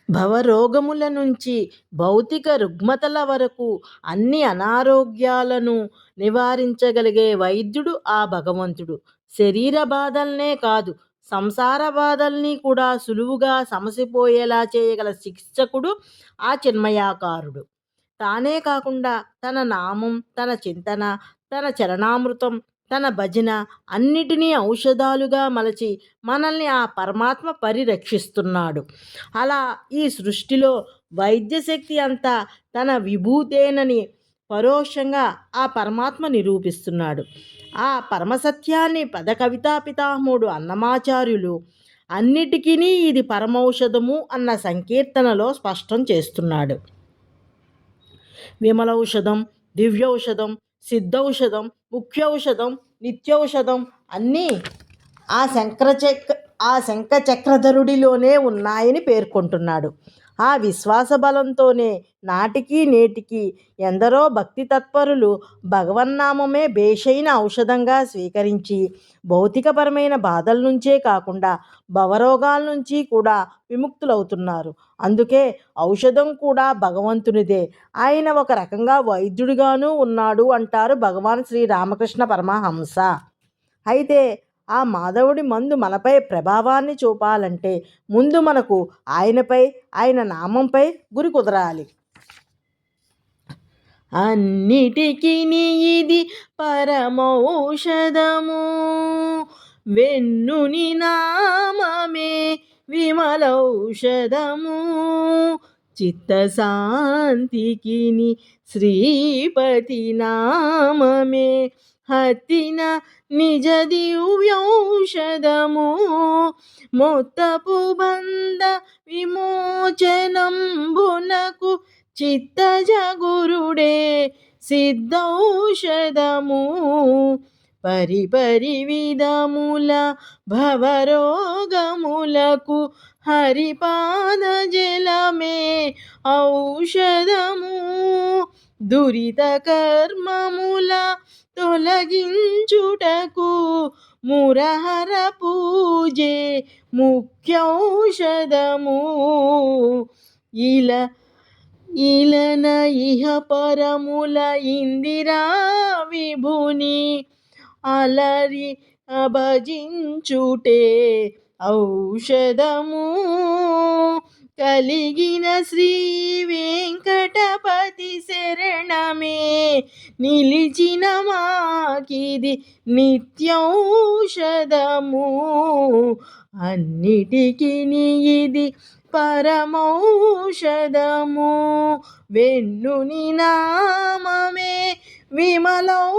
భవరోగముల నుంచి భౌతిక రుగ్మతల వరకు అన్ని అనారోగ్యాలను నివారించగలిగే వైద్యుడు ఆ భగవంతుడు. శరీర బాధల్నే కాదు, సంసార బాధల్ని కూడా సులువుగా సమసిపోయేలా చేయగల శిక్షకుడు ఆ చిన్మయాకారుడు. తానే కాకుండా తన నామం, తన చింతన, తన చరణామృతం, తన భజన అన్నిటినీ ఔషధాలుగా మలచి మనల్ని ఆ పరమాత్మ పరిరక్షిస్తున్నాడు. అలా ఈ సృష్టిలో వైద్యశక్తి అంతా తన విభూతేనని పరోక్షంగా ఆ పరమాత్మ నిరూపిస్తున్నాడు. ఆ పరమసత్యాన్ని పద కవితా పితామహుడు అన్నమాచార్యులు అన్నిటికీ ఇది పరమౌషధము అన్న సంకీర్తనలో స్పష్టం చేస్తున్నాడు. విమలౌషధం, దివ్యౌషధం, సిద్ధౌషధం, ముఖ్యౌషధం, నిత్యౌషధం అన్నీ ఆ శంఖచక్రధరుడిలోనే ఉన్నాయని పేర్కొంటున్నాడు. ఆ విశ్వాస బలంతోనే నాటికి నేటికి ఎందరో భక్తి తత్పరులు భగవన్నామమే భేషైన ఔషధంగా స్వీకరించి భౌతికపరమైన బాధల నుంచే కాకుండా భవరోగాల నుంచి కూడా విముక్తులవుతున్నారు. అందుకే ఔషధం కూడా భగవంతునిదే. ఆయన ఒక రకంగా వైద్యుడిగాను ఉన్నాడు అంటారు భగవాన్ శ్రీ రామకృష్ణ పరమహంస. అయితే ఆ మాధవుడి మందు మనపై ప్రభావాన్ని చూపాలంటే ముందు మనకు ఆయనపై, ఆయన నామంపై గురి కుదరాలి. అన్నిటికీ ఇది పరమౌషధము, వెన్నుని నామమే విమలౌషధము, చిత్తశాంతికి శ్రీపతి నామమే హత్తిన నిజ దివ్యౌషధము, మొత్తపు బంధ విమోచనంబునకు చిత్తజ గురుడే సిద్ధౌషధము, పరిపరి విధముల భవరోగములకు హరిపాద జలమే ఔషధము, దురిత కర్మముల తొలగించుటకు మురహర పూజే ముఖ్యౌషధము, ఇలన ఇహ పరముల ఇందిరా విభుని అలరి భజించుటే ఔషధము, కలిగిన శ్రీ వెంకటపతి శరణమే నిలిచిన మాకిది నిత్యౌషధము, అన్నిటికీ ఇది పరమౌషధము, వెన్నుని నామమే విమలౌషధము.